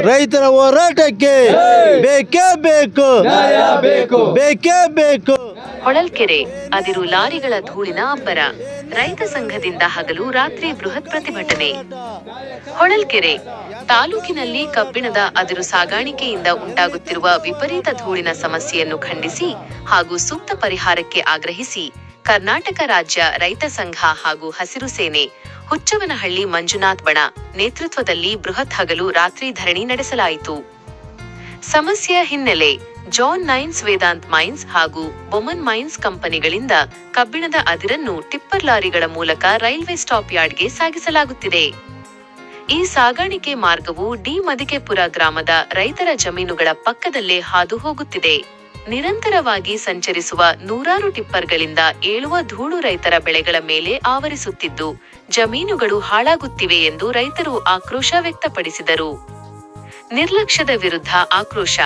ರೈತರ ಹೋರಾಟಕ್ಕೆ ಬೇಕೇ ಬೇಕು, ಬೇಕೇ ಬೇಕು. ಹೊಳಲ್ಕೆರೆ ಅದಿರು ಲಾರಿಗಳ ಧೂಳಿನ ಅಬ್ಬರ. ರೈತ ಸಂಘದಿಂದ ಹಗಲು ರಾತ್ರಿ ಬೃಹತ್ ಪ್ರತಿಭಟನೆ. ಹೊಳಲ್ಕೆರೆ ತಾಲೂಕಿನಲ್ಲಿ ಕಬ್ಬಿಣದ ಅದಿರು ಸಾಗಾಣಿಕೆಯಿಂದ ಉಂಟಾಗುತ್ತಿರುವ ವಿಪರೀತ ಧೂಳಿನ ಸಮಸ್ಯೆಯನ್ನು ಖಂಡಿಸಿ ಹಾಗೂ ಸೂಕ್ತ ಪರಿಹಾರಕ್ಕೆ ಆಗ್ರಹಿಸಿ ಕರ್ನಾಟಕ ರಾಜ್ಯ ರೈತ ಸಂಘ ಹಾಗೂ ಹಸಿರು ಸೇನೆ ಹುಚ್ಚವನಹಳ್ಳಿ ಮಂಜುನಾಥ್ ಬಣ ನೇತೃತ್ವದಲ್ಲಿ ಬೃಹತ್ ಹಗಲು ರಾತ್ರಿ ಧರಣಿ ನಡೆಸಲಾಯಿತು. ಸಮಸ್ಯೆಯ ಹಿನ್ನೆಲೆ ಜಾನ್ ನೈನ್ಸ್ ವೇದಾಂತ್ ಮೈನ್ಸ್ ಹಾಗೂ ಬೊಮನ್ ಮೈನ್ಸ್ ಕಂಪನಿಗಳಿಂದ ಕಬ್ಬಿಣದ ಅದಿರನ್ನು ಟಿಪ್ಪರ್ ಲಾರಿಗಳ ಮೂಲಕ ರೈಲ್ವೆ ಸ್ಟಾಪ್ ಯಾರ್ಡ್ಗೆ ಸಾಗಿಸಲಾಗುತ್ತಿದೆ. ಈ ಸಾಗಾಣಿಕೆ ಮಾರ್ಗವು ಡಿ ಮದಿಕೆಪುರ ಗ್ರಾಮದ ರೈತರ ಜಮೀನುಗಳ ಪಕ್ಕದಲ್ಲೇ ಹಾದು ಹೋಗುತ್ತಿದೆ. ನಿರಂತರವಾಗಿ ಸಂಚರಿಸುವ ನೂರಾರು ಟಿಪ್ಪರ್ಗಳಿಂದ ಏಳುವ ಧೂಳು ರೈತರ ಬೆಳೆಗಳ ಮೇಲೆ ಆವರಿಸುತ್ತಿದ್ದು ಜಮೀನುಗಳು ಹಾಳಾಗುತ್ತಿವೆ ಎಂದು ರೈತರು ಆಕ್ರೋಶ ವ್ಯಕ್ತಪಡಿಸಿದರು. ನಿರ್ಲಕ್ಷ್ಯದ ವಿರುದ್ಧ ಆಕ್ರೋಶ.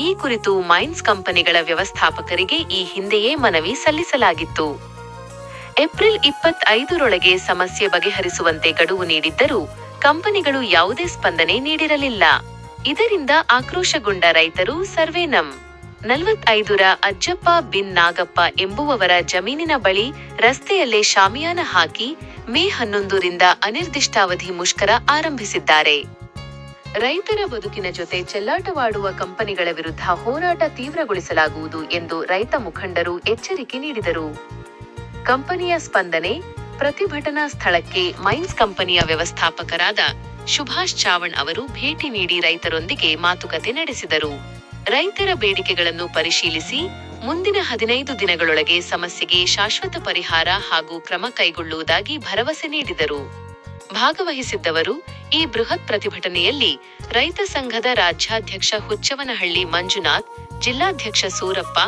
ಈ ಕುರಿತು ಮೈನ್ಸ್ ಕಂಪನಿಗಳ ವ್ಯವಸ್ಥಾಪಕರಿಗೆ ಈ ಹಿಂದೆಯೇ ಮನವಿ ಸಲ್ಲಿಸಲಾಗಿತ್ತು. ಏಪ್ರಿಲ್ 25ರೊಳಗೆ ಸಮಸ್ಯೆ ಬಗೆಹರಿಸುವಂತೆ ಗಡುವು ನೀಡಿದ್ದರೂ ಕಂಪನಿಗಳು ಯಾವುದೇ ಸ್ಪಂದನೆ ನೀಡಿರಲಿಲ್ಲ. ಇದರಿಂದ ಆಕ್ರೋಶಗೊಂಡ ರೈತರು ಸರ್ವೆ ನಂ. 45ರ ಅಜ್ಜಪ್ಪ ಬಿನ್ ನಾಗಪ್ಪ ಎಂಬುವವರ ಜಮೀನಿನ ಬಳಿ ರಸ್ತೆಯಲ್ಲೇ ಶಾಮಿಯಾನ ಹಾಕಿ ಮೇ 11ರಿಂದ ಅನಿರ್ದಿಷ್ಟಾವಧಿ ಮುಷ್ಕರ ಆರಂಭಿಸಿದ್ದಾರೆ. ರೈತರ ಬದುಕಿನ ಜೊತೆ ಚೆಲ್ಲಾಟವಾಡುವ ಕಂಪನಿಗಳ ವಿರುದ್ಧ ಹೋರಾಟ ತೀವ್ರಗೊಳಿಸಲಾಗುವುದು ಎಂದು ರೈತ ಮುಖಂಡರು ಎಚ್ಚರಿಕೆ ನೀಡಿದರು. ಕಂಪನಿಯ ಸ್ಪಂದನೆ. ಪ್ರತಿಭಟನಾ ಸ್ಥಳಕ್ಕೆ ಮೈನ್ಸ್ ಕಂಪನಿಯ ವ್ಯವಸ್ಥಾಪಕರಾದ ಸುಭಾಷ್ ಚಾವಣ್ ಅವರು ಭೇಟಿ ನೀಡಿ ರೈತರೊಂದಿಗೆ ಮಾತುಕತೆ ನಡೆಸಿದರು. ರೈತರ ಬೇಡಿಕೆಗಳನ್ನು ಪರಿಶೀಲಿಸಿ ಮುಂದಿನ 15 ದಿನಗಳೊಳಗೆ ಸಮಸ್ಯೆಗೆ ಶಾಶ್ವತ ಪರಿಹಾರ ಹಾಗೂ ಕ್ರಮ ಕೈಗೊಳ್ಳುವುದಾಗಿ ಭರವಸೆ ನೀಡಿದರು. ಭಾಗವಹಿಸಿದ್ದವರು ಈ ಬೃಹತ್ ಪ್ರತಿಭಟನೆಯಲ್ಲಿ ರೈತ ಸಂಘದ ರಾಜ್ಯಾಧ್ಯಕ್ಷ ಹುಚ್ಚವನಹಳ್ಳಿ ಮಂಜುನಾಥ್, ಜಿಲ್ಲಾಧ್ಯಕ್ಷ ಸೂರಪ್ಪ,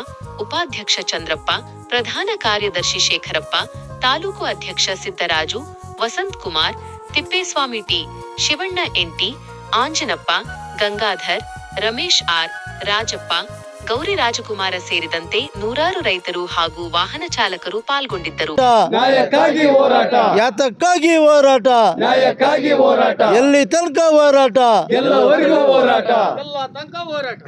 ಉಪಾಧ್ಯಕ್ಷ ಚಂದ್ರಪ್ಪ, ಪ್ರಧಾನ ಕಾರ್ಯದರ್ಶಿ ಶೇಖರಪ್ಪ, ತಾಲೂಕು ಅಧ್ಯಕ್ಷ Siddaraju, Vasanth Kumar, Thippeswamy T, Shivanna N T, Anjanappa, Gangadhar, Ramesh R, Rajappa, Gowri Rajakumar ಸೇರಿದಂತೆ ನೂರಾರು ರೈತರು ಹಾಗೂ ವಾಹನ ಚಾಲಕರು ಪಾಲ್ಗೊಂಡಿದ್ದರು. ನ್ಯಾಯಕ್ಕಾಗಿ ಹೋರಾಟ, ಯಾತಕ್ಕಾಗಿ ಹೋರಾಟ, ನ್ಯಾಯಕ್ಕಾಗಿ ಹೋರಾಟ, ಎಲ್ಲಿ ತನಕ ಹೋರಾಟ, ಎಲ್ಲವರೆಗೂ ಹೋರಾಟ, ಎಲ್ಲ ತನಕ ಹೋರಾಟ.